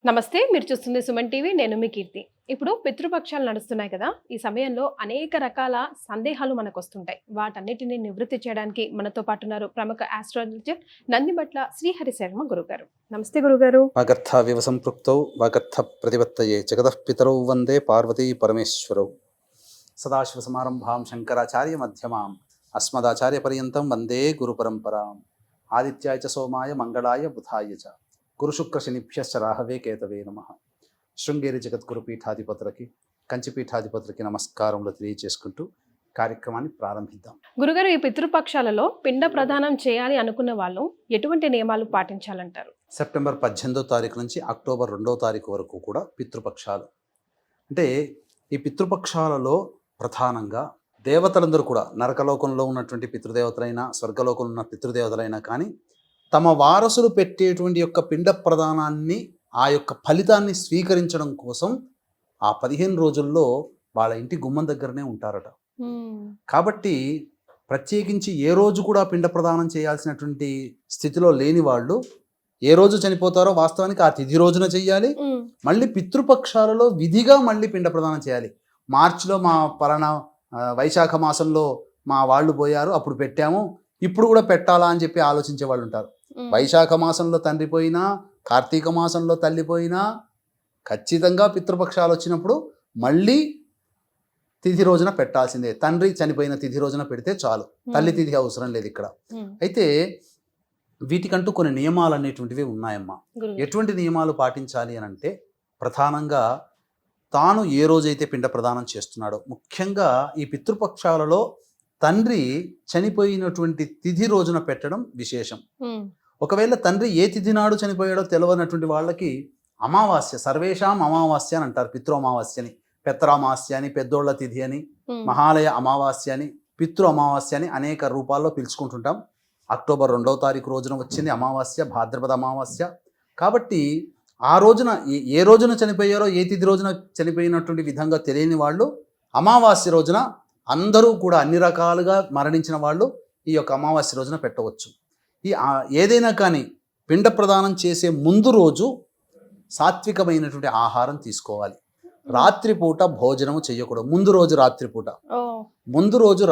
నమస్తే. మీరు చూస్తుంది సుమన్ టీవీ. నేను మీ కీర్తి. ఇప్పుడు పితృపక్షాలు నడుస్తున్నాయి కదా! ఈ సమయంలో అనేక రకాల సందేహాలు మనకొస్తుంటాయి. వాటన్నిటిని నివృత్తి చేయడానికి మనతో పాటు ఉన్నారు ప్రముఖ ఆస్ట్రాలజర్ నందిబట్ల శ్రీహరి శర్మ గురుగారు. నమస్తే గురుగారు. వాగర్థావివ సంపృక్తౌ వాగర్థ ప్రతిపత్తయే జగతః పితరౌ వందే పార్వతీ పరమేశ్వరౌ. సదాశివ సమారంభాం శంకరాచార్య మధ్యమాం అస్మదాచార్య పర్యంతం వందే గురు పరంపరాం. ఆదిత్యాయ చ సోమాయ మంగళాయ బుధాయ చ గురుశుక్ర శనిభ్యశ్చ రాహవే కేతవే నమః. శృంగేరి జగద్గురు పీఠాధిపతులకి కంచి పీఠాధిపతులకి నమస్కారములు తెలియజేసుకుంటూ కార్యక్రమాన్ని ప్రారంభిద్దాం. గురుగారు, ఈ పితృపక్షాలలో పిండ ప్రదానం చేయాలి అనుకున్న వాళ్ళు ఎటువంటి నియమాలు పాటించాలంటారు? సెప్టెంబర్ 18వ తారీఖు నుంచి అక్టోబర్ 2వ తారీఖు వరకు కూడా పితృపక్షాలు. అంటే ఈ పితృపక్షాలలో ప్రధానంగా దేవతలందరూ కూడా నరకలోకంలో ఉన్నటువంటి పితృదేవతలైనా స్వర్గలోకంలో ఉన్న పితృదేవతలైనా కానీ తమ వారసులు పెట్టేటువంటి యొక్క పిండ ప్రదానాన్ని ఆ యొక్క ఫలితాన్ని స్వీకరించడం కోసం ఆ 15 రోజుల్లో వాళ్ళ ఇంటి గుమ్మం దగ్గరనే ఉంటారట. కాబట్టి ప్రత్యేకించి ఏ రోజు కూడా పిండ ప్రదానం చేయాల్సినటువంటి స్థితిలో లేని వాళ్ళు ఏ రోజు చనిపోతారో వాస్తవానికి ఆ తిథి రోజున చెయ్యాలి. మళ్ళీ పితృపక్షాలలో విధిగా మళ్ళీ పిండ ప్రదానం చేయాలి. మార్చిలో మా పలానా వైశాఖ మాసంలో మా వాళ్ళు పోయారు, అప్పుడు పెట్టాము, ఇప్పుడు కూడా పెట్టాలా అని చెప్పి ఆలోచించే వాళ్ళు ఉంటారు. వైశాఖ మాసంలో తండ్రి పోయినా కార్తీక మాసంలో తల్లి పోయినా ఖచ్చితంగా పితృపక్షాలు వచ్చినప్పుడు మళ్ళీ తిథి రోజున పెట్టాల్సిందే. తండ్రి చనిపోయిన తిథి రోజున పెడితే చాలు, తల్లి తిథి అవసరం లేదు ఇక్కడ. అయితే వీటికంటూ కొన్ని నియమాలు అనేటువంటివి ఉన్నాయమ్మా. ఎటువంటి నియమాలు పాటించాలి అని అంటే ప్రధానంగా తాను ఏ రోజైతే పిండ ప్రదానం చేస్తున్నాడో, ముఖ్యంగా ఈ పితృపక్షాలలో తండ్రి చనిపోయినటువంటి తిథి రోజున పెట్టడం విశేషం. ఒకవేళ తండ్రి ఏ తిథి నాడు చనిపోయాడో తెలియనటువంటి వాళ్ళకి అమావాస్య, సర్వేషాం అమావాస్య అని అంటారు. పితృ అమావాస్యని, పెత్తరామాస్య అని, పెద్దోళ్ల తిథి అని, మహాలయ అమావాస్య అని, పితృ అమావాస్య అని అనేక రూపాల్లో పిలుచుకుంటుంటాం. అక్టోబర్ 2వ తారీఖు రోజున వచ్చింది అమావాస్య, భాద్రపద అమావాస్య. కాబట్టి ఆ రోజున ఏ రోజున చనిపోయారో, ఏ తిథి రోజున చనిపోయినటువంటి విధంగా తెలియని వాళ్ళు అమావాస్య రోజున, అందరూ కూడా అన్ని రకాలుగా మరణించిన వాళ్ళు ఈ యొక్క అమావాస్య రోజున పెట్టవచ్చు. ఏదైనా కానీ పిండ ప్రదానం చేసే ముందు రోజు సాత్వికమైనటువంటి ఆహారం తీసుకోవాలి. రాత్రిపూట భోజనం చేయకూడదు. ముందు రోజు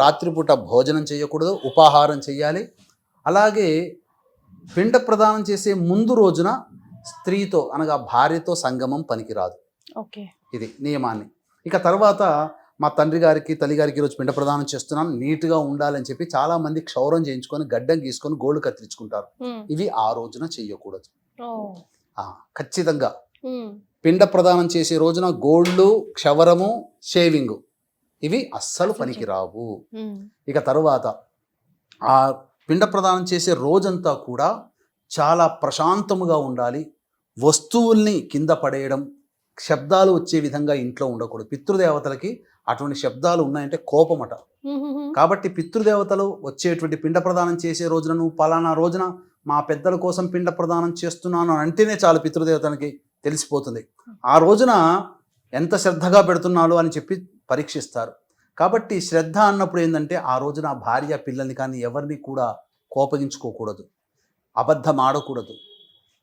రాత్రిపూట భోజనం చేయకూడదు, ఉపాహారం చేయాలి. అలాగే పిండ ప్రదానం చేసే ముందు రోజున స్త్రీతో అనగా భార్యతో సంగమం పనికిరాదు. ఇది నియమాన్ని. ఇక తర్వాత మా తండ్రి గారికి తల్లి గారికి ఈరోజు పిండ ప్రదానం చేస్తున్నాను, నీట్గా ఉండాలని చెప్పి చాలా మంది క్షౌరం చేయించుకొని గడ్డం గీసుకొని గోళ్ళు కత్తిరించుకుంటారు. ఇవి ఆ రోజున చెయ్యకూడదు. ఖచ్చితంగా పిండ ప్రదానం చేసే రోజున గోళ్ళు, క్షవరము, షేవింగ్ ఇవి అస్సలు పనికిరావు. ఇక తరువాత ఆ పిండ ప్రదానం చేసే రోజంతా కూడా చాలా ప్రశాంతముగా ఉండాలి. వస్తువుల్ని కింద పడేయడం, శబ్దాలు వచ్చే విధంగా ఇంట్లో ఉండకూడదు. పితృదేవతలకి అటువంటి శబ్దాలు ఉన్నాయంటే కోపమట. కాబట్టి పితృదేవతలు వచ్చేటువంటి పిండ ప్రదానం చేసే రోజున నువ్వు పలానా రోజున మా పెద్దల కోసం పిండ ప్రదానం చేస్తున్నాను అంటేనే చాలు పితృదేవతలకి తెలిసిపోతుంది. ఆ రోజున ఎంత శ్రద్ధగా పెడుతున్నాడు అని చెప్పి పరీక్షిస్తారు. కాబట్టి శ్రద్ధ అన్నప్పుడు ఏంటంటే ఆ రోజున భార్య పిల్లల్ని కానీ ఎవరిని కూడా కోపగించుకోకూడదు, అబద్ధం ఆడకూడదు,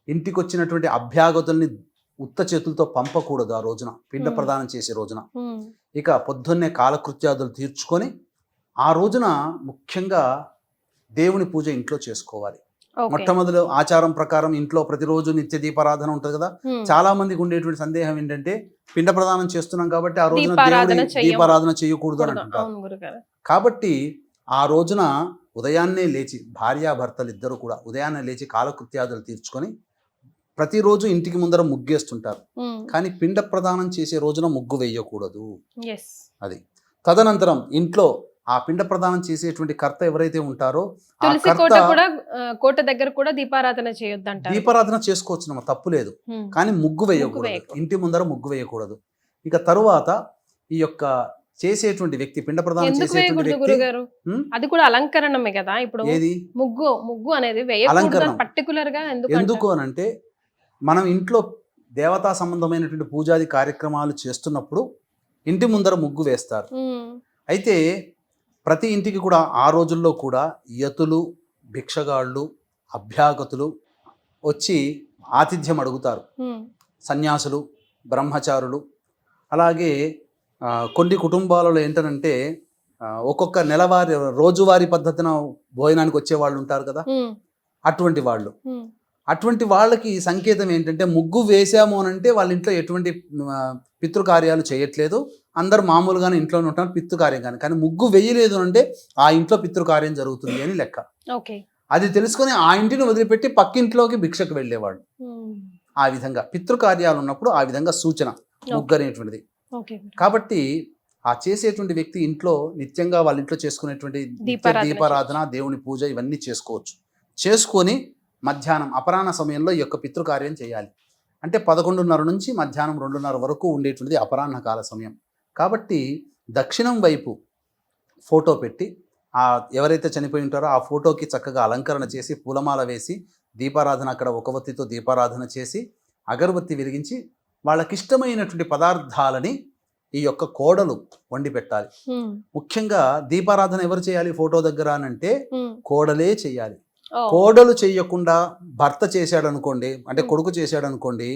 ఇంటికి వచ్చినటువంటి అభ్యాగతుల్ని ఉత్త చేతులతో పంపకూడదు. ఆ రోజున పిండ ప్రదానం చేసే రోజున ఇక పొద్దున్నే కాలకృత్యాదులు తీర్చుకొని ఆ రోజున ముఖ్యంగా దేవుని పూజ ఇంట్లో చేసుకోవాలి. మొట్టమొదటి ఆచారం ప్రకారం ఇంట్లో ప్రతిరోజు నిత్య దీపారాధన ఉంటుంది కదా. చాలా మందికి ఉండేటువంటి సందేహం ఏంటంటే పిండ ప్రదానం చేస్తున్నాం కాబట్టి ఆ రోజున దేవుడి దీపారాధన చేయకూడదు అని అంటుంటారు. కాబట్టి ఆ రోజున ఉదయాన్నే లేచి భార్యాభర్తలు ఇద్దరు కూడా ఉదయాన్నే లేచి కాలకృత్యాదులు తీర్చుకొని ప్రతిరోజు ఇంటికి ముందర ముగ్గేస్తుంటారు. కానీ పిండ ప్రదానం చేసే రోజున ముగ్గు వేయకూడదు. అది తదనంతరం ఇంట్లో ఆ పిండ ప్రదానం చేసేటువంటి కర్త ఎవరైతే ఉంటారో కోట దగ్గర కూడా దీపారాధన చేయొద్దంట. దీపారాధన చేసుకోవచ్చు, తప్పు లేదు. కానీ ముగ్గు వేయకూడదు, ఇంటి ముందర ముగ్గు వేయకూడదు. ఇక తరువాత ఈ యొక్క చేసేటువంటి వ్యక్తి పిండ ప్రదానం చేసేటువంటి వ్యక్తి అది కూడా అలంకరణమే కదా. ఇప్పుడు ఏది ముగ్గు అనేది అలంకరణ పర్టికులర్ గా ఎందుకు అని అంటే మనం ఇంట్లో దేవతా సంబంధమైనటువంటి పూజాది కార్యక్రమాలు చేస్తున్నప్పుడు ఇంటి ముందర ముగ్గు వేస్తారు. అయితే ప్రతి ఇంటికి కూడా ఆ రోజుల్లో కూడా యతులు, భిక్షగాళ్ళు, అభ్యాగతులు వచ్చి ఆతిథ్యం అడుగుతారు. సన్యాసులు, బ్రహ్మచారులు, అలాగే కొన్ని కుటుంబాలలో ఏంటంటే ఒక్కొక్క నెలవారీ రోజువారీ పద్ధతిన భోజనానికి వచ్చే వాళ్ళు ఉంటారు కదా, అటువంటి వాళ్ళకి సంకేతం ఏంటంటే ముగ్గు వేసాము అని అంటే వాళ్ళ ఇంట్లో ఎటువంటి పితృకార్యాలు చేయట్లేదు, అందరు మామూలుగానే ఇంట్లోనే ఉంటారు, పితృకార్యం కానీ ముగ్గు వేయలేదు అంటే ఆ ఇంట్లో పితృకార్యం జరుగుతుంది అని లెక్క. అది తెలుసుకొని ఆ ఇంటిని వదిలిపెట్టి పక్కింట్లోకి భిక్షకు వెళ్ళేవాళ్ళు. ఆ విధంగా పితృకార్యాలు ఉన్నప్పుడు ఆ విధంగా సూచన ముగ్గు అనేటువంటిది. కాబట్టి ఆ చేసేటువంటి వ్యక్తి ఇంట్లో నిత్యంగా వాళ్ళ ఇంట్లో చేసుకునేటువంటి దీపారాధన, దేవుని పూజ ఇవన్నీ చేసుకోవచ్చు. చేసుకొని మధ్యాహ్నం అపరాహ్న సమయంలో ఈ యొక్క పితృకార్యం చేయాలి. అంటే 11:30 నుంచి మధ్యాహ్నం 2:30 వరకు ఉండేటువంటిది అపరాహ్న కాల సమయం. కాబట్టి దక్షిణం వైపు ఫోటో పెట్టి ఎవరైతే చనిపోయి ఉంటారో ఆ ఫోటోకి చక్కగా అలంకరణ చేసి పూలమాల వేసి దీపారాధన, అక్కడ ఒక ఒత్తితో దీపారాధన చేసి అగరబత్తి వెలిగించి వాళ్ళకి ఇష్టమైనటువంటి పదార్థాలని ఈ యొక్క కోడలు వండి పెట్టాలి. ముఖ్యంగా దీపారాధన ఎవరు చేయాలి ఫోటో దగ్గర అనంటే కోడలే చేయాలి. కోడలు చెయ్యకుండా భర్త చేశాడు అనుకోండి, అంటే కొడుకు చేశాడు అనుకోండి,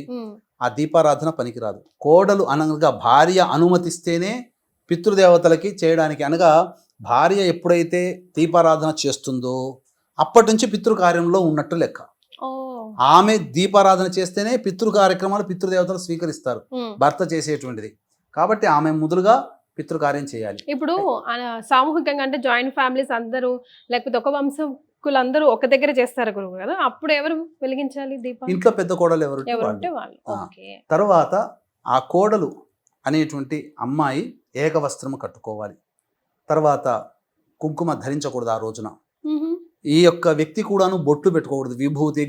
ఆ దీపారాధన పనికిరాదు. కోడలు అనగా భార్య అనుమతిస్తేనే పితృదేవతలకి చేయడానికి, అనగా భార్య ఎప్పుడైతే దీపారాధన చేస్తుందో అప్పటి నుంచి పితృకార్యంలో ఉన్నట్టు లెక్క. ఆమె దీపారాధన చేస్తేనే పితృ కార్యక్రమాలు పితృదేవతలు స్వీకరిస్తారు, భర్త చేసేటువంటిది. కాబట్టి ఆమె మొదలుగా పితృకార్యం చేయాలి. ఇప్పుడు సామూహికంగా అంటే జాయింట్ ఫ్యామిలీస్ అందరూ లేకపోతే ఒక వంశకులందరూ ఒక దగ్గర చేస్తారు గురువు కదా, అప్పుడు ఎవరు వెలిగించాలి దీపం? ఇంట్లో పెద్ద కోడలు ఎవరుంటే వాళ్ళు. తర్వాత ఆ కోడలు అనేటువంటి అమ్మాయి ఏకవస్త్రము కట్టుకోవాలి. తర్వాత కుంకుమ ధరించకూడదు ఆ రోజున. ఈ యొక్క వ్యక్తి కూడాను బొట్లు పెట్టుకోకూడదు, విభూతి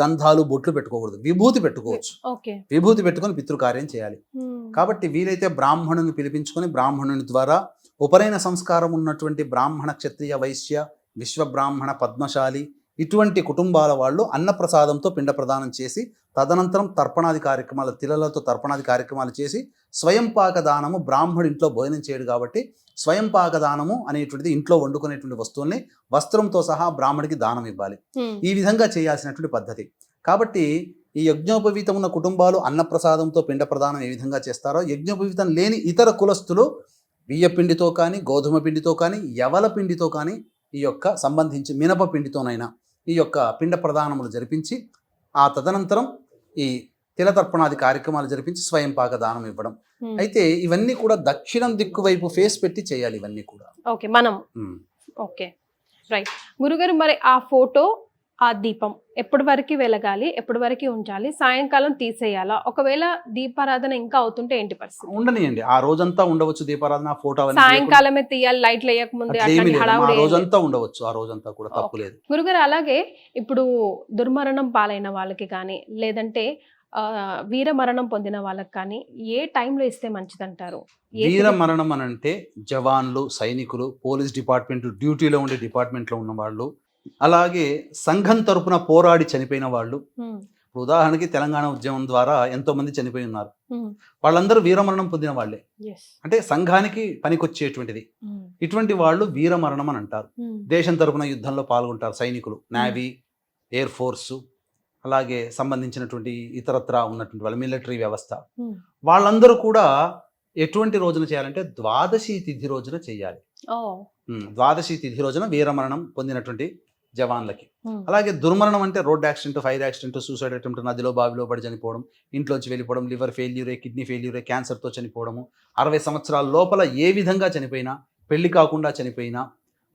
గంధాలు బొట్లు పెట్టుకోకూడదు. విభూతి పెట్టుకోవచ్చు, విభూతి పెట్టుకొని పితృకార్యం చేయాలి. కాబట్టి వీలైతే బ్రాహ్మణుని పిలిపించుకొని బ్రాహ్మణుని ద్వారా ఉపనయన సంస్కారం ఉన్నటువంటి బ్రాహ్మణ, క్షత్రియ, వైశ్య, విశ్వబ్రాహ్మణ, పద్మశాలి ఇటువంటి కుటుంబాల వాళ్ళు అన్నప్రసాదంతో పిండ ప్రదానం చేసి తదనంతరం తర్పణాది కార్యక్రమాలు, తిలలతో తర్పణాది కార్యక్రమాలు చేసి స్వయంపాక దానము, బ్రాహ్మణుడి ఇంట్లో భోజనం చేయడు కాబట్టి స్వయంపాక దానము అనేటువంటిది ఇంట్లో వండుకునేటువంటి వస్తువుల్ని వస్త్రంతో సహా బ్రాహ్మడికి దానం ఇవ్వాలి. ఈ విధంగా చేయాల్సినటువంటి పద్ధతి. కాబట్టి ఈ యజ్ఞోపవీతం ఉన్న కుటుంబాలు అన్నప్రసాదంతో పిండ ప్రదానం ఏ విధంగా చేస్తారో, యజ్ఞోపవీతం లేని ఇతర కులస్తులు బియ్య పిండితో కానీ, గోధుమ పిండితో కానీ, యవల పిండితో కానీ, ఈ యొక్క సంబంధించి మినప పిండితోనైనా ఈ యొక్క పిండ ప్రదానములు జరిపించి ఆ తదనంతరం ఈ తిలతర్పణాది కార్యక్రమాలు జరిపించి స్వయంపాక దానం ఇవ్వడం. అయితే ఇవన్నీ కూడా దక్షిణం దిక్కు వైపు ఫేస్ పెట్టి చేయాలి ఇవన్నీ కూడా. ఓకే రైట్ గురుగారు, మరి ఆ ఫోటో, ఆ దీపం ఎప్పటి వరకు వెలగాలి, ఎప్పటి వరకు ఉంచాలి, సాయంకాలం తీసేయాలా? ఒకవేళ దీపారాధన ఇంకా అవుతుంటే ఏంటి పరిస్థితి? ఉండనియండి, ఆ రోజంతా ఉండవచ్చు దీపారాధన. ఫోటో సాయంకాలమే తీయాలి, లైట్లు వేయక ముందే, రోజంతా ఉండవచ్చు, ఆ రోజంతా కూడా తప్పులేదు. గురుగారు, అలాగే ఇప్పుడు దుర్మరణం పాలైన వాళ్ళకి కానీ లేదంటే వీర మరణం పొందిన వాళ్ళకి కానీ ఏ టైంలో ఇస్తే మంచిదంటారు? వీర మరణం అని అంటే జవాన్లు, సైనికులు, పోలీస్ డిపార్ట్మెంట్ డ్యూటీలో ఉండే డిపార్ట్మెంట్లో ఉన్న వాళ్ళు, అలాగే సంఘం తరపున పోరాడి చనిపోయిన వాళ్ళు. ఉదాహరణకి తెలంగాణ ఉద్యమం ద్వారా ఎంతో మంది చనిపోయి ఉన్నారు, వాళ్ళందరూ వీరమరణం పొందిన వాళ్ళే, అంటే సంఘానికి పనికొచ్చేటువంటిది. ఇటువంటి వాళ్ళు వీరమరణం అని అంటారు. దేశం తరపున యుద్ధంలో పాల్గొంటారు సైనికులు, నేవీ, ఎయిర్ ఫోర్సు, అలాగే సంబంధించినటువంటి ఇతరత్ర ఉన్నటువంటి వాళ్ళ మిలిటరీ వ్యవస్థ. వాళ్ళందరూ కూడా ఎటువంటి రోజున చేయాలంటే ద్వాదశి తిథి రోజున చేయాలి. ద్వాదశి తిథి రోజున వీరమరణం పొందినటువంటి జవాన్లకి. అలాగే దుర్మరణం అంటే road accident, fire accident, suicide attempt, నదిలో బావిలో పడి చనిపోవడం, ఇంట్లోంచి వెళ్ళిపోవడం, లివర్ ఫెయిల్యూరే, కిడ్నీ ఫెయిల్యూరే, క్యాన్సర్తో చనిపోవడము, 60 సంవత్సరాల లోపల ఏ విధంగా చనిపోయినా, పెళ్లి కాకుండా చనిపోయినా,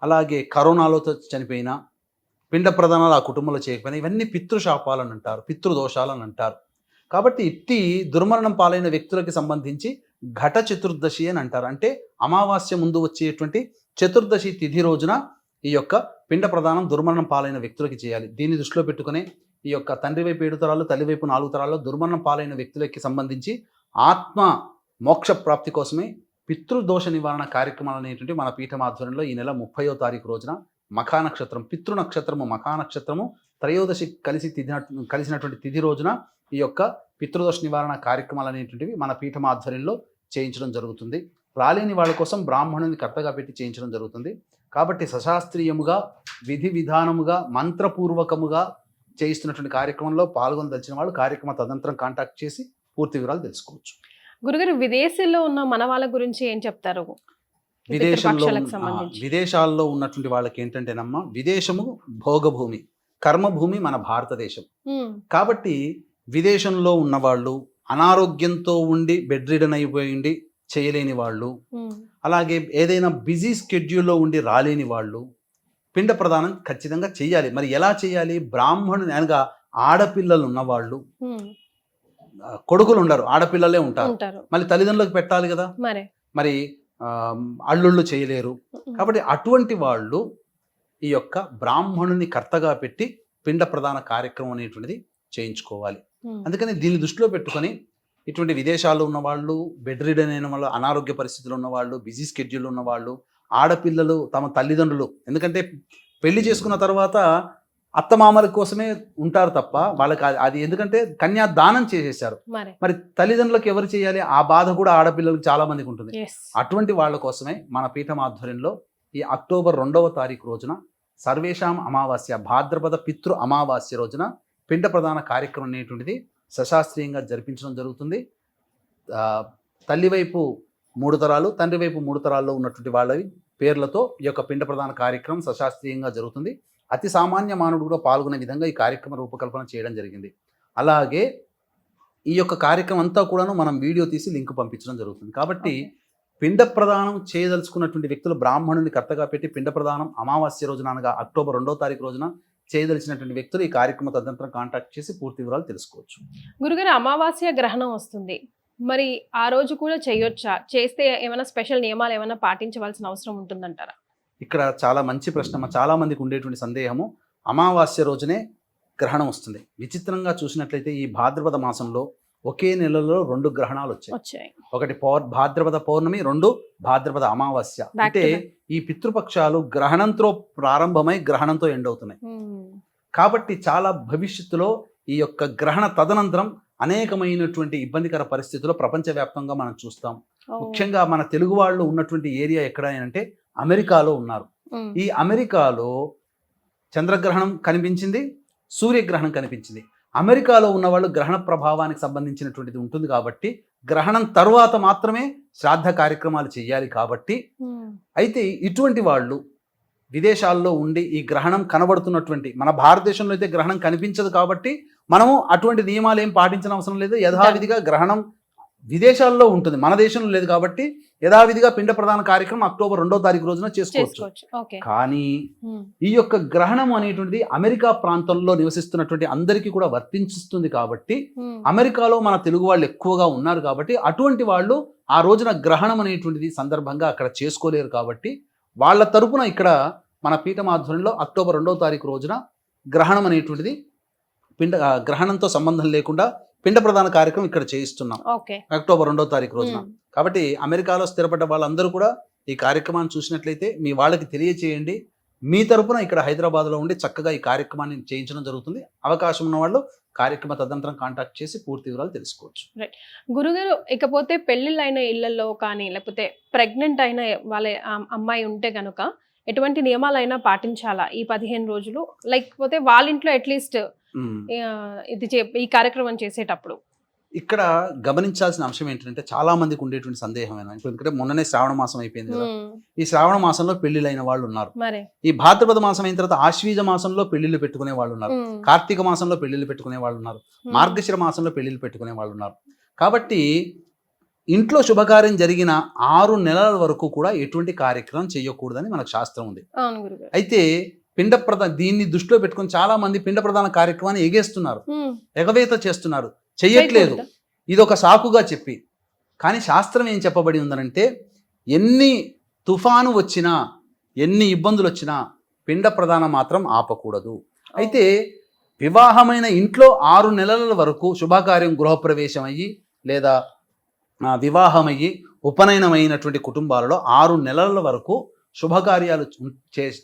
అలాగే కరోనాలతో చనిపోయినా, పిండ ప్రదానాలు ఆ కుటుంబంలో చేయకపోయినా, ఇవన్నీ పితృశాపాలని అంటారు, పితృదోషాలని అంటారు. కాబట్టి ఇట్టి దుర్మరణం పాలైన వ్యక్తులకి సంబంధించి ఘట చతుర్దశి అని అంటారు. అంటే అమావాస్య ముందు వచ్చేటువంటి చతుర్దశి తిథి రోజున ఈ యొక్క పిండ ప్రదానం దుర్మరణం పాలైన వ్యక్తులకి చేయాలి. దీన్ని దృష్టిలో పెట్టుకునే ఈ యొక్క తండ్రి వైపు 7 తరాలు, తల్లి వైపు 4 తరాల్లో దుర్మరణం పాలైన వ్యక్తులకి సంబంధించి ఆత్మ మోక్ష ప్రాప్తి కోసమే పితృదోష నివారణ కార్యక్రమాలు అనేటువంటి మన పీఠం ఆధ్వర్యంలో ఈ నెల 30వ తారీఖు రోజున మఖా నక్షత్రం, పితృనక్షత్రము మఖా నక్షత్రము త్రయోదశి కలిసినటువంటి తిథి రోజున ఈ యొక్క పితృదోష నివారణ కార్యక్రమాలు అనేటువంటివి మన పీఠం ఆధ్వర్యంలో చేయించడం జరుగుతుంది. రాలేని వాళ్ళ కోసం బ్రాహ్మణుని కర్తగా పెట్టి చేయించడం జరుగుతుంది. కాబట్టి సశాస్త్రీయముగా, విధి విధానముగా, మంత్రపూర్వకముగా చేయిస్తున్నటువంటి కార్యక్రమంలో పాల్గొనదలిచిన వాళ్ళు కార్యక్రమ తదనంతరం కాంటాక్ట్ చేసి పూర్తి వివరాలు తెలుసుకోవచ్చు. గురుగారు, విదేశీల్లో ఉన్న మన వాళ్ళ గురించి ఏం చెప్తారు? పితృపక్షాలకు సంబంధించి. విదేశాల్లో ఉన్నటువంటి వాళ్ళకి ఏంటంటేనమ్మా, విదేశము భోగభూమి, కర్మభూమి మన భారతదేశం. కాబట్టి విదేశంలో ఉన్నవాళ్ళు, అనారోగ్యంతో ఉండి బెడ్ రిడన్ అయిపోయింది చేయలేని వాళ్ళు, అలాగే ఏదైనా బిజీ స్కెడ్యూల్లో ఉండి రాలేని వాళ్ళు పిండ ప్రదానం ఖచ్చితంగా చెయ్యాలి. మరి ఎలా చేయాలి? బ్రాహ్మణుని అనగా ఆడపిల్లలు ఉన్నవాళ్ళు, కొడుకులు ఉండరు, ఆడపిల్లలే ఉంటారు, మళ్ళీ తల్లిదండ్రులకు పెట్టాలి కదా, మరి అల్లుళ్ళు చేయలేరు. కాబట్టి అటువంటి వాళ్ళు ఈ యొక్క బ్రాహ్మణుని కర్తగా పెట్టి పిండ ప్రదాన కార్యక్రమం అనేటువంటిది చేయించుకోవాలి. అందుకని దీన్ని దృష్టిలో పెట్టుకొని ఇటువంటి విదేశాల్లో ఉన్నవాళ్ళు, బెడ్ రిడన్ అయిన వాళ్ళు, అనారోగ్య పరిస్థితులు ఉన్నవాళ్ళు, బిజీ స్కెడ్యూల్ ఉన్నవాళ్ళు, ఆడపిల్లలు తమ తల్లిదండ్రులు, ఎందుకంటే పెళ్లి చేసుకున్న తర్వాత అత్తమామల కోసమే ఉంటారు తప్ప వాళ్ళకి అది ఎందుకంటే కన్యాదానం చేసేసారు, మరి తల్లిదండ్రులకు ఎవరు చేయాలి? ఆ బాధ కూడా ఆడపిల్లలకు చాలా మందికి ఉంటుంది. అటువంటి వాళ్ళ కోసమే మన పీఠం ఆధ్వర్యంలో ఈ అక్టోబర్ 2వ తారీఖు రోజున సర్వేషాం అమావాస్య, భాద్రపద పితృ అమావాస్య రోజున పిండ ప్రదాన కార్యక్రమం అనేటువంటిది సశాస్త్రీయంగా జరిపించడం జరుగుతుంది. తల్లి వైపు 3 తరాలు, తండ్రి వైపు 3 తరాల్లో ఉన్నటువంటి వాళ్ళవి పేర్లతో ఈ యొక్క పిండ ప్రదాన కార్యక్రమం సశాస్త్రీయంగా జరుగుతుంది. అతి సామాన్య మానవుడు కూడా పాల్గొనే విధంగా ఈ కార్యక్రమ రూపకల్పన చేయడం జరిగింది. అలాగే ఈ యొక్క కార్యక్రమం అంతా కూడాను మనం వీడియో తీసి లింక్ పంపించడం జరుగుతుంది. కాబట్టి పిండ ప్రదానం చేయదలుచుకున్నటువంటి వ్యక్తులు బ్రాహ్మణుని కర్తగా పెట్టి పిండ ప్రదానం అమావాస్య రోజున అనగా అక్టోబర్ 2వ తారీఖు రోజున చేయదలిచినటువంటి వ్యక్తులు ఈ కార్యక్రమ తదనంతరం కాంటాక్ట్ చేసి పూర్తి వివరాలు తెలుసుకోవచ్చు. గురుగారు, అమావాస్య గ్రహణం వస్తుంది, మరి ఆ రోజు కూడా చేయొచ్చా? చేస్తే ఏమైనా స్పెషల్ నియమాలు ఏమైనా పాటించవలసిన అవసరం ఉంటుందంటారా? ఇక్కడ చాలా మంచి ప్రశ్న. చాలా మందికి ఉండేటువంటి సందేహము, అమావాస్య రోజునే గ్రహణం వస్తుంది. విచిత్రంగా చూసినట్లయితే ఈ భాద్రపద మాసంలో ఒకే నెలలో 2 గ్రహణాలు వచ్చాయి. ఒకటి భాద్రపద పౌర్ణమి, 2 భాద్రపద అమావాస్య. అంటే ఈ పితృపక్షాలు గ్రహణంతో ప్రారంభమై గ్రహణంతో ఎండ్ అవుతున్నాయి. కాబట్టి చాలా భవిష్యత్తులో ఈ యొక్క గ్రహణ తదనంతరం అనేకమైనటువంటి ఇబ్బందికర పరిస్థితుల్లో ప్రపంచవ్యాప్తంగా మనం చూస్తాం. ముఖ్యంగా మన తెలుగు వాళ్ళు ఉన్నటువంటి ఏరియా ఎక్కడ అంటే అమెరికాలో ఉన్నారు. ఈ అమెరికాలో చంద్రగ్రహణం కనిపించింది, సూర్యగ్రహణం కనిపించింది. అమెరికాలో ఉన్న వాళ్ళు గ్రహణ ప్రభావానికి సంబంధించినటువంటిది ఉంటుంది కాబట్టి గ్రహణం తర్వాత మాత్రమే శ్రాద్ధ కార్యక్రమాలు చేయాలి. కాబట్టి అయితే ఇటువంటి వాళ్ళు విదేశాల్లో ఉండి ఈ గ్రహణం కనబడుతున్నటువంటి, మన భారతదేశంలో అయితే గ్రహణం కనిపించదు కాబట్టి మనము అటువంటి నియమాలు ఏం పాటించిన అవసరం లేదు. యథావిధిగా గ్రహణం విదేశాల్లో ఉంటుంది, మన దేశంలో లేదు కాబట్టి యథావిధిగా పిండ ప్రదాన కార్యక్రమం అక్టోబర్ 2వ తారీఖు రోజున చేసుకోవచ్చు. కానీ ఈ యొక్క గ్రహణం అనేటువంటిది అమెరికా ప్రాంతంలో నివసిస్తున్నటువంటి అందరికీ కూడా వర్తించుతుంది. కాబట్టి అమెరికాలో మన తెలుగు వాళ్ళు ఎక్కువగా ఉన్నారు కాబట్టి అటువంటి వాళ్ళు ఆ రోజున గ్రహణం అనేటువంటిది సందర్భంగా అక్కడ చేసుకోలేరు. కాబట్టి వాళ్ళ తరపున ఇక్కడ మన పీఠం ఆధ్వర్యంలో అక్టోబర్ 2వ తారీఖు రోజున గ్రహణం అనేటువంటిది గ్రహణంతో సంబంధం లేకుండా పిండ ప్రదాన కార్యక్రమం ఇక్కడ చేయిస్తున్నాం అక్టోబర్ 2వ తారీఖు రోజున. కాబట్టి అమెరికాలో స్థిరపడ్డ వాళ్ళందరూ కూడా ఈ కార్యక్రమాన్ని చూసినట్లయితే మీ వాళ్ళకి తెలియచేయండి. మీ తరపున ఇక్కడ హైదరాబాద్లో ఉండి చక్కగా ఈ కార్యక్రమాన్ని చేయించడం జరుగుతుంది. అవకాశం ఉన్న వాళ్ళు కార్యక్రమ తదనంతరం కాంటాక్ట్ చేసి పూర్తి వివరాలు తెలుసుకోవచ్చు. గురుగారు, ఇకపోతే పెళ్లిళ్ళైన ఇళ్లలో కానీ లేకపోతే ప్రెగ్నెంట్ అయిన వాళ్ళ అమ్మాయి ఉంటే కనుక ఎటువంటి నియమాలైనా పాటించాలా ఈ 15 రోజులు? లేకపోతే వాళ్ళ ఇంట్లో అట్లీస్ట్ ఈ కార్యక్రమం చేసేటప్పుడు ఇక్కడ గమనించాల్సిన అంశం ఏంటంటే చాలా మందికి ఉండేటువంటి సందేహం ఎందుకంటే మొన్ననే శ్రావణ మాసం అయిపోయింది కదా. ఈ శ్రావణ మాసంలో పెళ్లిళ్ళైన వాళ్ళు ఉన్నారు, ఈ భాద్రపద మాసం అయిన తర్వాత ఆశ్వీజ మాసంలో పెళ్లిళ్ళు పెట్టుకునే వాళ్ళు ఉన్నారు, కార్తీక మాసంలో పెళ్లిళ్ళు పెట్టుకునే వాళ్ళు ఉన్నారు, మార్గశిర మాసంలో పెళ్లిళ్ళు పెట్టుకునే వాళ్ళు ఉన్నారు. కాబట్టి ఇంట్లో శుభకార్యం జరిగిన 6 నెలల వరకు కూడా ఎటువంటి కార్యక్రమం చేయకూడదని మనకు శాస్త్రం ఉంది. అయితే దీన్ని దృష్టిలో పెట్టుకుని చాలా మంది పిండ ప్రదాన కార్యక్రమాన్ని ఎగేస్తున్నారు, ఎగవేత చేస్తున్నారు, చెయ్యట్లేదు, ఇది ఒక సాకుగా చెప్పి. కానీ శాస్త్రం ఏం చెప్పబడి ఉందనంటే ఎన్ని తుఫాను వచ్చినా ఎన్ని ఇబ్బందులు వచ్చినా పిండ ప్రదానం మాత్రం ఆపకూడదు. అయితే వివాహమైన ఇంట్లో 6 నెలల వరకు శుభకార్యం గృహప్రవేశం అయ్యి లేదా వివాహమయ్యి ఉపనయనమైనటువంటి కుటుంబాలలో 6 నెలల వరకు శుభకార్యాలు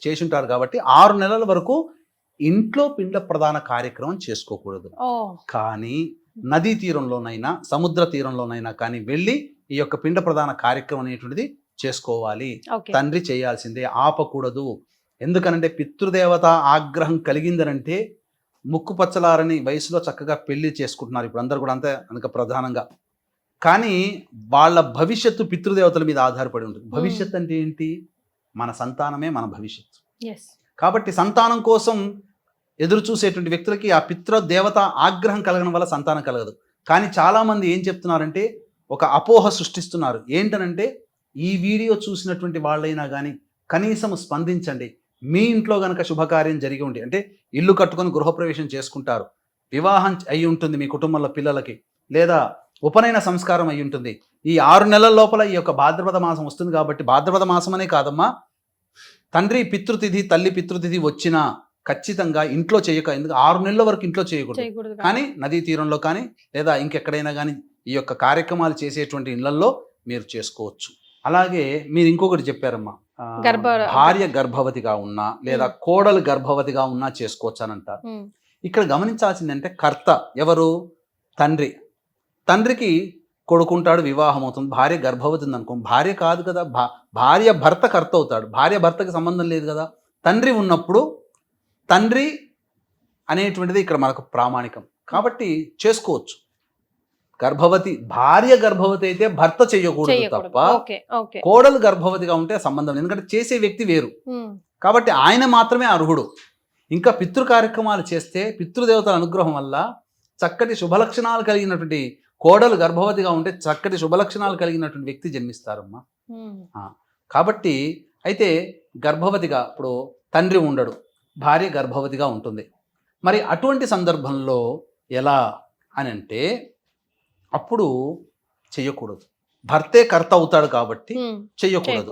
చేసుంటారు. కాబట్టి 6 నెలల వరకు ఇంట్లో పిండ ప్రదాన కార్యక్రమం చేసుకోకూడదు. కానీ నదీ తీరంలోనైనా సముద్ర తీరంలోనైనా కానీ వెళ్ళి ఈ యొక్క పిండ ప్రదాన కార్యక్రమం అనేటువంటిది చేసుకోవాలి. తండ్రి చేయాల్సిందే, ఆపకూడదు. ఎందుకనంటే పితృదేవత ఆగ్రహం కలిగిందనంటే ముక్కు పచ్చలారని వయసులో చక్కగా పెళ్లి చేసుకుంటున్నారు ఇప్పుడు అందరు కూడా అంతే అనక ప్రధానంగా. కానీ వాళ్ళ భవిష్యత్తు పితృదేవతల మీద ఆధారపడి ఉంటుంది. భవిష్యత్ అంటే ఏంటి? మన సంతానమే మన భవిష్యత్తు. ఎస్. కాబట్టి సంతానం కోసం ఎదురు చూసేటువంటి వ్యక్తులకి ఆ పితృదేవత ఆగ్రహం కలగడం వల్ల సంతానం కలగదు. కానీ చాలామంది ఏం చెప్తున్నారంటే ఒక అపోహ సృష్టిస్తున్నారు. ఏంటనంటే ఈ వీడియో చూసినటువంటి వాళ్ళైనా కానీ కనీసం స్పందించండి. మీ ఇంట్లో కనుక శుభకార్యం జరిగి ఉండి, అంటే ఇల్లు కట్టుకొని గృహప్రవేశం చేసుకుంటారు, వివాహం అయి ఉంటుంది మీ కుటుంబంలో పిల్లలకి, లేదా ఉపనయన సంస్కారం అయి ఉంటుంది. ఈ 6 నెలల లోపల ఈ యొక్క భాద్రపద మాసం వస్తుంది కాబట్టి, భాద్రపద మాసం అనే కాదమ్మా, తండ్రి పితృతిథి తల్లి పితృతిథి వచ్చినా ఖచ్చితంగా ఇంట్లో చేయక, ఎందుకు 6 నెలల వరకు ఇంట్లో చేయకూడదు. కానీ నదీ తీరంలో కానీ లేదా ఇంకెక్కడైనా కానీ ఈ యొక్క కార్యక్రమాలు చేసేటువంటి ఇళ్లల్లో మీరు చేసుకోవచ్చు. అలాగే మీరు ఇంకొకటి చెప్పారమ్మా, భార్య గర్భవతిగా ఉన్నా లేదా కోడలు గర్భవతిగా ఉన్నా చేసుకోవచ్చు అని అంటారు. ఇక్కడ గమనించాల్సిందంటే కర్త ఎవరు? తండ్రి. తండ్రికి కొడుకుంటాడు, వివాహం అవుతుంది, భార్య గర్భవతి ఉంది అనుకో, భార్య కాదు కదా, భార్య భర్త కర్త అవుతాడు. భార్య భర్తకి సంబంధం లేదు కదా. తండ్రి ఉన్నప్పుడు తండ్రి అనేటువంటిది ఇక్కడ మనకు ప్రామాణికం కాబట్టి చేసుకోవచ్చు. గర్భవతి భార్య గర్భవతి అయితే భర్త చేయకూడదు తప్ప, కోడలు గర్భవతిగా ఉంటే సంబంధం లేదు. ఎందుకంటే చేసే వ్యక్తి వేరు కాబట్టి ఆయన మాత్రమే అర్హుడు. ఇంకా పితృ కార్యక్రమాలు చేస్తే పితృదేవతల అనుగ్రహం వల్ల చక్కటి శుభలక్షణాలు కలిగినటువంటి కోడలు గర్భవతిగా ఉంటే చక్కటి శుభలక్షణాలు కలిగినటువంటి వ్యక్తి జన్మిస్తారమ్మా. కాబట్టి అయితే గర్భవతిగా ఇప్పుడు తండ్రి ఉండడు, భార్య గర్భవతిగా ఉంటుంది. మరి అటువంటి సందర్భంలో ఎలా అని అంటే అప్పుడు చెయ్యకూడదు. భర్తే కర్త అవుతాడు కాబట్టి చెయ్యకూడదు.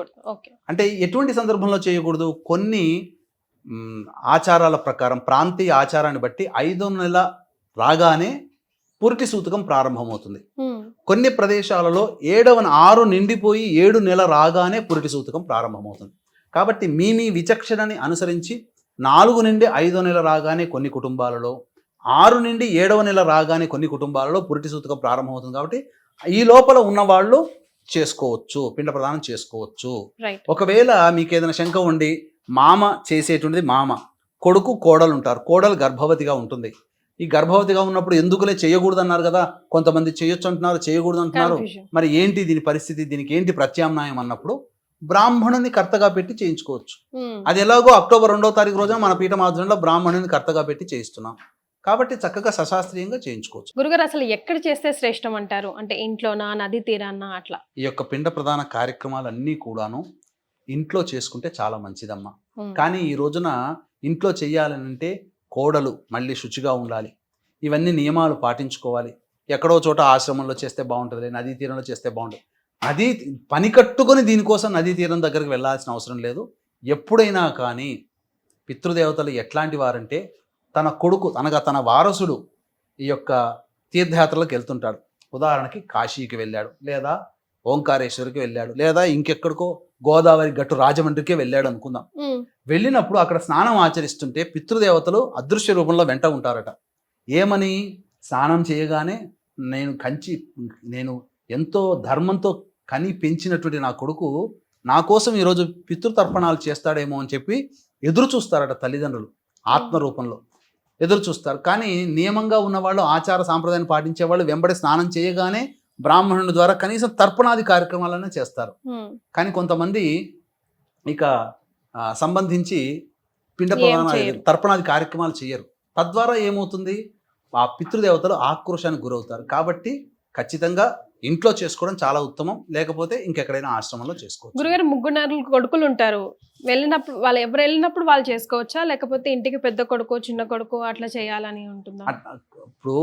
అంటే ఎటువంటి సందర్భంలో చేయకూడదు? కొన్ని ఆచారాల ప్రకారం, ప్రాంతీయ ఆచారాన్ని బట్టి 5వ నెల రాగానే పురిటి సూతకం ప్రారంభమవుతుంది. కొన్ని ప్రదేశాలలో 6 నిండిపోయి 7 నెల రాగానే పురిటి సూతకం ప్రారంభమవుతుంది. కాబట్టి మీ విచక్షణని అనుసరించి 4 నుండి 5వ నెల రాగానే కొన్ని కుటుంబాలలో, 6 నుండి 7వ నెల రాగానే కొన్ని కుటుంబాలలో పురిటి సూతకం ప్రారంభమవుతుంది. కాబట్టి ఈ లోపల ఉన్నవాళ్ళు చేసుకోవచ్చు, పిండ ప్రదానం చేసుకోవచ్చు. ఒకవేళ మీకు ఏదైనా శంక ఉండి, మామ చేసేటువంటిది మామ, కొడుకు కోడలు ఉంటారు, కోడలు గర్భవతిగా ఉంటుంది. ఈ గర్భవతిగా ఉన్నప్పుడు ఎందుకులే చేయకూడదు అన్నారు కదా, కొంతమంది చేయొచ్చు అంటున్నారు, చేయకూడదు అంటున్నారు. మరి ఏంటి దీని పరిస్థితి, దీనికి ఏంటి ప్రత్యామ్నాయం అన్నప్పుడు బ్రాహ్మణుని కర్తగా పెట్టి చేయించుకోవచ్చు. అది ఎలాగో అక్టోబర్ 2వ తారీఖు రోజున మన పీఠం ఆధ్వర్యంలో బ్రాహ్మణుని కర్తగా పెట్టి చేయిస్తున్నాం కాబట్టి చక్కగా సశాస్త్రీయంగా చేయించుకోవచ్చు. గురుగారు అసలు ఎక్కడ చేస్తే శ్రేష్టం అంటారు? అంటే ఇంట్లోనా, నది తీరానా, అట్లా? ఈ యొక్క పిండ ప్రధాన కార్యక్రమాలన్నీ కూడాను ఇంట్లో చేసుకుంటే చాలా మంచిదమ్మా. కానీ ఈ రోజున ఇంట్లో చెయ్యాలనంటే కోడలు మళ్ళీ శుచిగా ఉండాలి, ఇవన్నీ నియమాలు పాటించుకోవాలి. ఎక్కడో చోట ఆశ్రమంలో చేస్తే బాగుంటుంది, నదీ తీరంలో చేస్తే బాగుంటుంది. అది పని కట్టుకొని దీనికోసం నదీ తీరం దగ్గరికి వెళ్ళాల్సిన అవసరం లేదు. ఎప్పుడైనా కానీ పితృదేవతలు ఎట్లాంటి వారంటే, తన కొడుకు అనగా తన వారసుడు ఈ యొక్క తీర్థయాత్రలకు వెళ్తుంటాడు. ఉదాహరణకి కాశీకి వెళ్ళాడు, లేదా ఓంకారేశ్వరికి వెళ్ళాడు, లేదా ఇంకెక్కడికో గోదావరి గట్టు రాజమండ్రికే వెళ్ళాడు అనుకుందాం. వెళ్ళినప్పుడు అక్కడ స్నానం ఆచరిస్తుంటే పితృదేవతలు అదృశ్య రూపంలో వెంట ఉంటారట. ఏమని? స్నానం చేయగానే నేను ఎంతో ధర్మంతో కని పెంచినటువంటి నా కొడుకు నా కోసం ఈరోజు పితృతర్పణాలు చేస్తాడేమో అని చెప్పి ఎదురు చూస్తారట తల్లిదండ్రులు, ఆత్మరూపంలో ఎదురు చూస్తారు. కానీ నియమంగా ఉన్నవాళ్ళు, ఆచార సాంప్రదాయాన్ని పాటించే వాళ్ళు వెంబడి స్నానం చేయగానే బ్రాహ్మణుడి ద్వారా కనీసం తర్పణాది కార్యక్రమాలనే చేస్తారు. కానీ కొంతమంది ఇక సంబంధించి పిండ తర్పణాది కార్యక్రమాలు చేయరు. తద్వారా ఏమవుతుంది? ఆ పితృదేవతలు ఆక్రోశానికి గురవుతారు. కాబట్టి ఖచ్చితంగా ఇంట్లో చేసుకోవడం చాలా ఉత్తమం, లేకపోతే ఇంకెక్కడైనా ఆశ్రమంలో చేసుకోవచ్చు. గురుగారు, 3 కొడుకులు ఉంటారు, వెళ్ళినప్పుడు వాళ్ళు ఎవరు వెళ్ళినప్పుడు వాళ్ళు చేసుకోవచ్చా, లేకపోతే ఇంటికి పెద్ద కొడుకు చిన్న కొడుకు అట్లా చేయాలని ఉంటుందా? ఇప్పుడు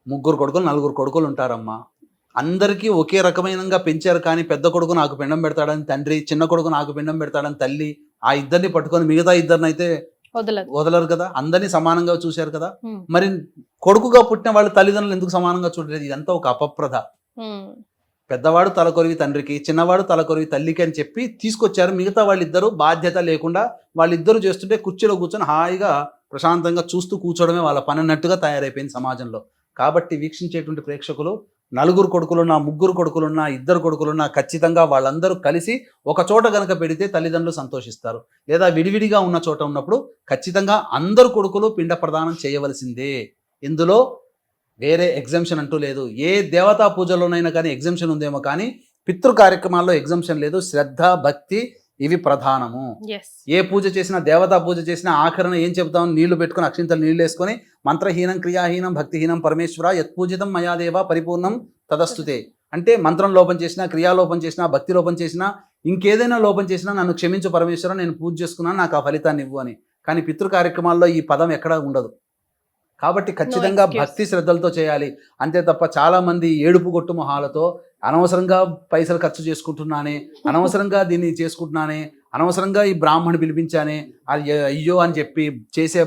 3 కొడుకులు 4 కొడుకులు ఉంటారమ్మా, అందరికీ ఒకే రకమైనగా పెంచారు. కానీ పెద్ద కొడుకు నాకు పిండం పెడతాడని తండ్రి, చిన్న కొడుకు నాకు పిండం పెడతాడని తల్లి, ఆ ఇద్దరిని పట్టుకొని మిగతా ఇద్దరిని అయితే వదలరు కదా. అందరినీ సమానంగా చూశారు కదా. మరి కొడుకుగా పుట్టిన వాళ్ళ తల్లిదండ్రులు ఎందుకు సమానంగా చూడలేదు? ఇదంతా ఒక అపప్రథ. పెద్దవాడు తలకొరివి తండ్రికి, చిన్నవాడు తలకొరివి తల్లికి అని చెప్పి తీసుకొచ్చారు. మిగతా వాళ్ళిద్దరూ బాధ్యత లేకుండా వాళ్ళిద్దరూ చేస్తుంటే కుర్చీలో కూర్చొని హాయిగా ప్రశాంతంగా చూస్తూ కూర్చోవడమే వాళ్ళ పని అన్నట్టుగా తయారైపోయింది సమాజంలో. కాబట్టి వీక్షించేటువంటి ప్రేక్షకులు నలుగురు కొడుకులున్నా, ముగ్గురు కొడుకులున్నా, ఇద్దరు కొడుకులున్నా ఖచ్చితంగా వాళ్ళందరూ కలిసి ఒక చోట గనక పెడితే తల్లిదండ్రులు సంతోషిస్తారు. లేదా విడివిడిగా ఉన్న చోట ఉన్నప్పుడు ఖచ్చితంగా అందరు కొడుకులు పిండ ప్రదానం చేయవలసిందే. ఇందులో వేరే ఎగ్జంప్షన్ అంటూ లేదు. ఏ దేవతా పూజలోనైనా కానీ ఎగ్జంప్షన్ ఉందేమో కానీ పితృ కార్యక్రమాల్లో ఎగ్జంప్షన్ లేదు. శ్రద్ధ, భక్తి ఇవి ప్రధానము. ఎస్ ఏ పూజ చేసినా, దేవతా పూజ చేసినా ఆఖరణ ఏం చెప్తాం? నీళ్లు పెట్టుకొని అక్షింతలు నీళ్ళు వేసుకొని మంత్రహీనం, క్రియాహీనం, భక్తిహీనం పరమేశ్వర యత్పూజితం మయాదేవ పరిపూర్ణం తదస్తుతే. అంటే మంత్రం లోపం చేసినా, క్రియాలోపం చేసినా, భక్తి లోపం చేసినా, ఇంకేదైనా లోపం చేసినా నన్ను క్షమించు పరమేశ్వర, నేను పూజ చేసుకున్నాను, నాకు ఆ ఫలితాన్ని ఇవ్వు అని. కానీ పితృ కార్యక్రమాల్లో ఈ పదం ఎక్కడా ఉండదు. కాబట్టి ఖచ్చితంగా భక్తి శ్రద్ధలతో చేయాలి. అంతే తప్ప చాలామంది ఏడుపు గొట్టు మొహాలతో అనవసరంగా పైసలు ఖర్చు చేసుకుంటున్నానే, అనవసరంగా దీన్ని చేసుకుంటున్నానే, అనవసరంగా ఈ బ్రాహ్మణి పిలిపించానే, అది అయ్యో అని చెప్పి చేసే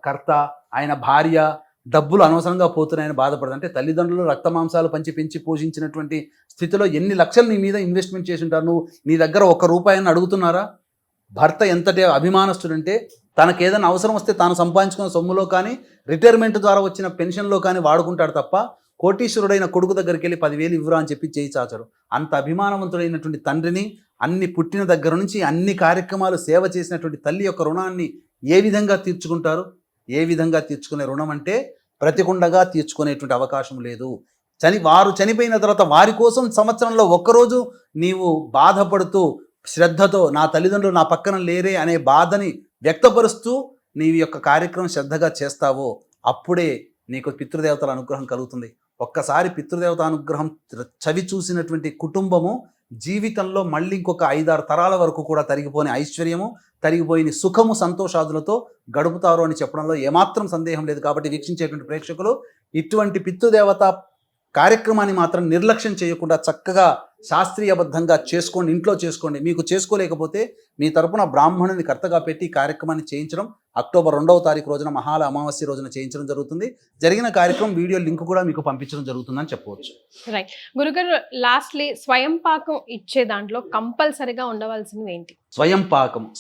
కర్త, ఆయన భార్య డబ్బులు అనవసరంగా పోతున్నాయని బాధపడదు. అంటే తల్లిదండ్రులు రక్త మాంసాలు పంచి పెంచి పోషించినటువంటి స్థితిలో ఎన్ని లక్షలు నీ మీద ఇన్వెస్ట్మెంట్ చేసి ఉంటారు. నువ్వు నీ దగ్గర ₹1 అడుగుతున్నారా? భర్త ఎంతటి అభిమానస్తుడంటే తనకు ఏదైనా అవసరం వస్తే తాను సంపాదించుకున్న సొమ్ములో కానీ, రిటైర్మెంట్ ద్వారా వచ్చిన పెన్షన్లో కానీ వాడుకుంటాడు తప్ప కోటీశ్వరుడైన కొడుకు దగ్గరికి వెళ్ళి 10,000 ఇవ్వరా అని చెప్పి చేయి చాచడు. అంత అభిమానవంతుడైనటువంటి తండ్రిని, అన్ని పుట్టిన దగ్గర నుంచి అన్ని కార్యక్రమాలు సేవ చేసినటువంటి తల్లి యొక్క రుణాన్ని ఏ విధంగా తీర్చుకుంటారు? ఏ విధంగా తీర్చుకునే రుణం అంటే ప్రతికుండగా తీర్చుకునేటువంటి అవకాశం లేదు. వారు చనిపోయిన తర్వాత వారి కోసం సంవత్సరంలో ఒక్కరోజు నీవు బాధపడుతూ శ్రద్ధతో నా తల్లిదండ్రులు నా పక్కన లేరే అనే బాధని వ్యక్తపరుస్తూ నీవి యొక్క కార్యక్రమం శ్రద్ధగా చేస్తావో అప్పుడే నీకు పితృదేవతల అనుగ్రహం కలుగుతుంది. ఒక్కసారి పితృదేవత అనుగ్రహం చవి చూసినటువంటి కుటుంబము జీవితంలో మళ్ళీ ఇంకొక 5-6 తరాల వరకు కూడా తరిగిపోని ఐశ్వర్యము, తరిగిపోయిన సుఖము, సంతోషాదులతో గడుపుతారు అని చెప్పడంలో ఏమాత్రం సందేహం లేదు. కాబట్టి వీక్షించేటువంటి ప్రేక్షకులు ఇటువంటి పితృదేవత కార్యక్రమాన్ని మాత్రం నిర్లక్ష్యం చేయకుండా చక్కగా శాస్త్రీయబద్ధంగా చేసుకోండి, ఇంట్లో చేసుకోండి. మీకు చేసుకోలేకపోతే మీ తరపున బ్రాహ్మణుని కర్తగా పెట్టి కార్యక్రమాన్ని చేయించడం అక్టోబర్ 2వ తారీఖు రోజున మహాల అమావాస్య రోజున చేయించడం జరుగుతుంది. జరిగిన కార్యక్రమం వీడియో లింక్ కూడా మీకు పంపించడం జరుగుతుందని చెప్పవచ్చు. రైట్ గురుగారు, లాస్ట్లీ స్వయం పాకం ఇచ్చే దాంట్లో కంపల్సరీగా ఉండవలసినవి ఏంటి?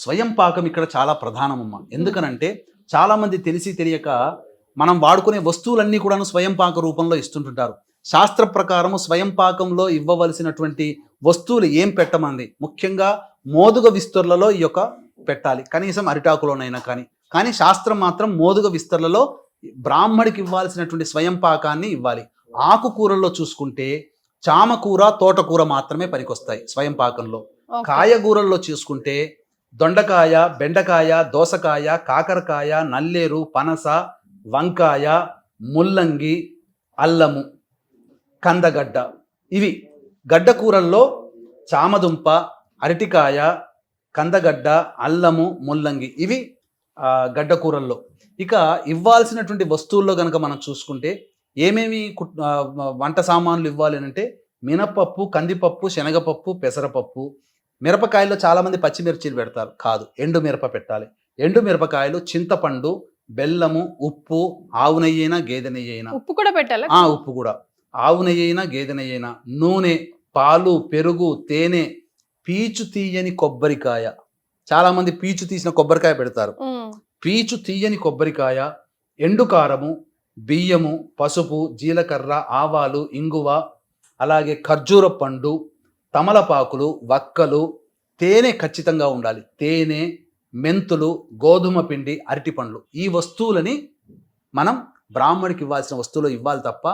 స్వయం పాకం ఇక్కడ చాలా ప్రధానమమ్మా. ఎందుకనంటే చాలా మంది తెలిసి తెలియక మనం వాడుకునే వస్తువులన్నీ కూడా స్వయం పాక రూపంలో ఇస్తుంటుంటారు. శాస్త్ర ప్రకారము స్వయం పాకంలో ఇవ్వవలసినటువంటి వస్తువులు ఏం పెట్టమంది? ముఖ్యంగా మోదుగ విస్తర్లలో ఈ యొక్క పెట్టాలి, కనీసం అరిటాకులోనైనా కానీ శాస్త్రం మాత్రం మోదుగ విస్తర్లలో బ్రాహ్మడికి ఇవ్వాల్సినటువంటి స్వయం పాకాన్ని ఇవ్వాలి. ఆకుకూరల్లో చూసుకుంటే చామకూర, తోటకూర మాత్రమే పనికొస్తాయి స్వయం పాకంలో. కాయగూరల్లో చూసుకుంటే దొండకాయ, బెండకాయ, దోసకాయ, కాకరకాయ, నల్లేరు, పనస, వంకాయ, ముల్లంగి, అల్లము, కందగడ్డ, ఇవి గడ్డ కూరల్లో చామదుంప, అరటికాయ, కందగడ్డ, అల్లము, ముల్లంగి, ఇవి గడ్డ కూరల్లో. ఇక ఇవ్వాల్సినటువంటి వస్తువుల్లో కనుక మనం చూసుకుంటే ఏమేమి వంట సామాన్లు ఇవ్వాలి అంటే మినపప్పు, కందిపప్పు, శనగపప్పు, పెసరపప్పు. మిరపకాయల్లో చాలామంది పచ్చిమిర్చిలు పెడతారు, కాదు, ఎండు మిరప పెట్టాలి. ఎండు మిరపకాయలు, చింతపండు, బెల్లము, ఉప్పు, ఆవు నెయ్యి అయినా గేదె నెయ్యి అయినా, ఉప్పు కూడా పెట్టాలి. ఉప్పు కూడా, ఆవు నెయ్యి అయినా గేదె నెయ్యి అయినా, నూనె, పాలు, పెరుగు, తేనె, పీచు తీయని కొబ్బరికాయ. చాలామంది పీచు తీసిన కొబ్బరికాయ పెడతారు. పీచు తీయని కొబ్బరికాయ, ఎండుకారము, బియ్యము, పసుపు, జీలకర్ర, ఆవాలు, ఇంగువ, అలాగే ఖర్జూర పండు, తమలపాకులు, వక్కలు, తేనె ఖచ్చితంగా ఉండాలి. తేనె, మెంతులు, గోధుమ పిండి, అరటిపండ్లు, ఈ వస్తువులని మనం బ్రాహ్మడికి ఇవ్వాల్సిన వస్తువులు ఇవ్వాలి తప్ప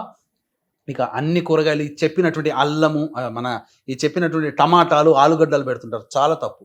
ఇక అన్ని కూరగాయలు చెప్పినటువంటి అల్లము, ఈ చెప్పినటువంటి టమాటాలు, ఆలుగడ్డలు పెడుతుంటారు, చాలా తప్పు.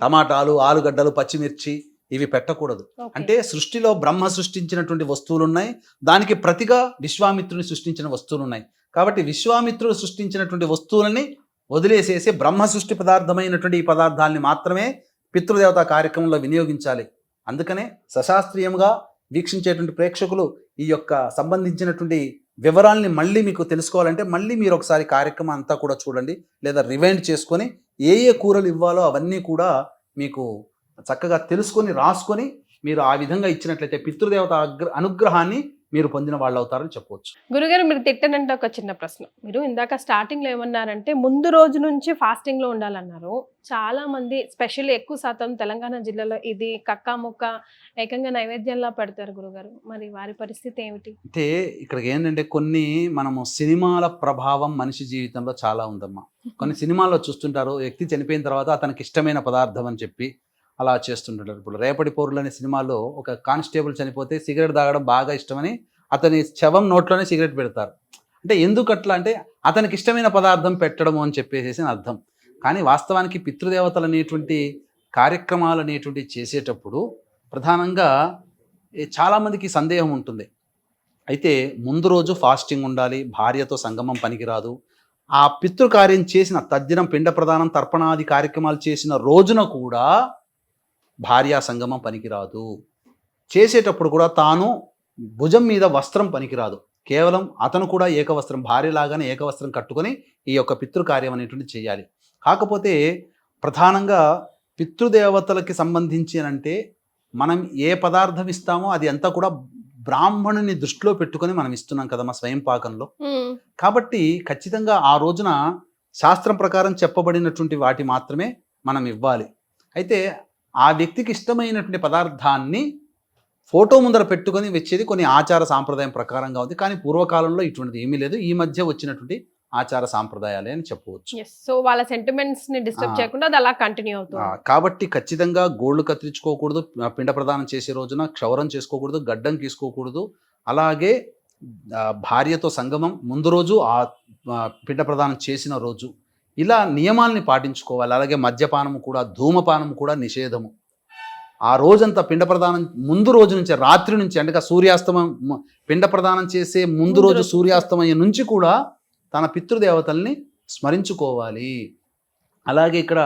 టమాటాలు, ఆలుగడ్డలు, పచ్చిమిర్చి ఇవి పెట్టకూడదు. అంటే సృష్టిలో బ్రహ్మ సృష్టించినటువంటి వస్తువులు ఉన్నాయి, దానికి ప్రతిగా విశ్వామిత్రుని సృష్టించిన వస్తువులు ఉన్నాయి. కాబట్టి విశ్వామిత్రుడు సృష్టించినటువంటి వస్తువులని వదిలేసేసి బ్రహ్మ సృష్టి పదార్థమైనటువంటి ఈ పదార్థాలని మాత్రమే పితృదేవత కార్యక్రమంలో వినియోగించాలి. అందుకనే సశాస్త్రీయంగా వీక్షించేటువంటి ప్రేక్షకులు ఈ యొక్క సంబంధించినటువంటి వివరాల్ని మళ్ళీ మీకు తెలుసుకోవాలంటే మళ్ళీ మీరు ఒకసారి కార్యక్రమం అంతా కూడా చూడండి, లేదా రివైండ్ చేసుకొని ఏ కూరలు ఇవ్వాలో అవన్నీ కూడా మీకు చక్కగా తెలుసుకొని రాసుకొని మీరు ఆ విధంగా ఇచ్చినట్లయితే పితృదేవత అనుగ్రహాన్ని మీరు పొందిన వాళ్ళు అవుతారని చెప్పవచ్చు. గురుగారు, మీరు తిట్టనంటే ఒక చిన్న ప్రశ్న. మీరు ఇందాక స్టార్టింగ్లో ఏమన్నారంటే ముందు రోజు నుంచి ఫాస్టింగ్లో ఉండాలన్నారు. చాలా మంది స్పెషల్లీ ఎక్కువ శాతం తెలంగాణ జిల్లాలో ఇది కక్కా ముక్క ఏకంగా నైవేద్యంలా పెడతారు గురుగారు. మరి వారి పరిస్థితి ఏమిటి? అంటే ఇక్కడికి ఏంటంటే కొన్ని మనము సినిమాల ప్రభావం మనిషి జీవితంలో చాలా ఉందమ్మా. కొన్ని సినిమాల్లో చూస్తుంటారు, వ్యక్తి చనిపోయిన తర్వాత అతనికి ఇష్టమైన పదార్థం అని చెప్పి అలా చేస్తుంటారు. ఇప్పుడు రేపటి పౌరులు అనే సినిమాలో ఒక కానిస్టేబుల్ చనిపోతే సిగరెట్ తాగడం బాగా ఇష్టమని అతని శవం నోట్లోనే సిగరెట్ పెడతారు. అంటే ఎందుకు అట్లా అంటే అతనికి ఇష్టమైన పదార్థం పెట్టడము అని చెప్పేసి అర్థం. కానీ వాస్తవానికి పితృదేవతలు అనేటువంటి కార్యక్రమాలు అనేటువంటివి చేసేటప్పుడు ప్రధానంగా చాలామందికి సందేహం ఉంటుంది. అయితే ముందు రోజు ఫాస్టింగ్ ఉండాలి, భార్యతో సంగమం పనికిరాదు. ఆ పితృకార్యం చేసిన తద్దినం పిండ ప్రదానం తర్పణాది కార్యక్రమాలు చేసిన రోజున కూడా భార్యా సంగమం పనికిరాదు. చేసేటప్పుడు కూడా తాను భుజం మీద వస్త్రం పనికిరాదు. కేవలం అతను కూడా ఏకవస్త్రం, భార్యలాగానే ఏకవస్త్రం కట్టుకొని ఈ యొక్క పితృకార్యం అనేటువంటి చేయాలి. కాకపోతే ప్రధానంగా పితృదేవతలకి సంబంధించి అంటే మనం ఏ పదార్థం ఇస్తామో అది అంతా కూడా బ్రాహ్మణుని దృష్టిలో పెట్టుకొని మనం ఇస్తున్నాం కదా మా స్వయం పాకంలో. కాబట్టి ఖచ్చితంగా ఆ రోజున శాస్త్రం ప్రకారం చెప్పబడినటువంటి వాటి మాత్రమే మనం ఇవ్వాలి. అయితే ఆ వ్యక్తికి ఇష్టమైనటువంటి పదార్థాన్ని ఫోటో ముందర పెట్టుకొని వచ్చేది కొన్ని ఆచార సాంప్రదాయం ప్రకారంగా ఉంది. కానీ పూర్వకాలంలో ఇటువంటిది ఏమీ లేదు. ఈ మధ్య వచ్చినటువంటి ఆచార సాంప్రదాయాలే అని చెప్పవచ్చు. సో వాళ్ళ సెంటిమెంట్స్ ని డిస్టర్బ్ చేయకుండా అది అలా కంటిన్యూ అవుతుంది. కాబట్టి ఖచ్చితంగా గోళ్ళు కత్తిరించుకోకూడదు, పిండ ప్రదానం చేసే రోజున క్షౌరం చేసుకోకూడదు, గడ్డం గీసుకోకూడదు. అలాగే భార్యతో సంగమం ముందు రోజు, ఆ పిండ ప్రదానం చేసిన రోజు, ఇలా నియమాల్ని పాటించుకోవాలి. అలాగే మద్యపానము కూడా, ధూమపానము కూడా నిషేధము. ఆ రోజంతా పిండ ప్రదానం ముందు రోజు నుంచి, రాత్రి నుంచి అంటే సూర్యాస్తమయం, పిండ ప్రదానం చేసే ముందు రోజు సూర్యాస్తమయం నుంచి కూడా తన పితృదేవతల్ని స్మరించుకోవాలి. అలాగే ఇక్కడ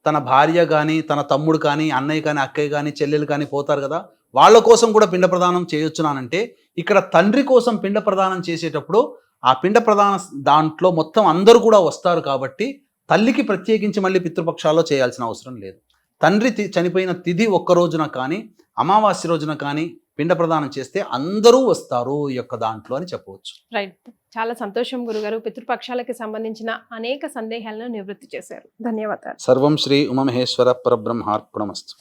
తన భార్య కానీ, తన తమ్ముడు కానీ, అన్నయ్య కానీ, అక్కయ్య కానీ, చెల్లెలు కానీ పోతారు కదా, వాళ్ళ కోసం కూడా పిండ ప్రదానం చేయొచ్చునానంటే ఇక్కడ తండ్రి కోసం పిండ ప్రదానం చేసేటప్పుడు ఆ పిండ ప్రదాన దాంట్లో మొత్తం అందరూ కూడా వస్తారు. కాబట్టి తల్లికి ప్రత్యేకించి మళ్ళీ పితృపక్షాల్లో చేయాల్సిన అవసరం లేదు. తండ్రి చనిపోయిన తిథి ఒక్క రోజున కానీ, అమావాస్య రోజున కానీ పిండ ప్రదానం చేస్తే అందరూ వస్తారు ఈ యొక్క దాంట్లో అని చెప్పవచ్చు. రైట్. చాలా సంతోషం గురుగారు. పితృపక్షాలకి సంబంధించిన అనేక సందేహాలను నివృత్తి చేశారు. ధన్యవాదాలు. సర్వం శ్రీ ఉమామహేశ్వర పరబ్రహ్మార్పణమస్తు.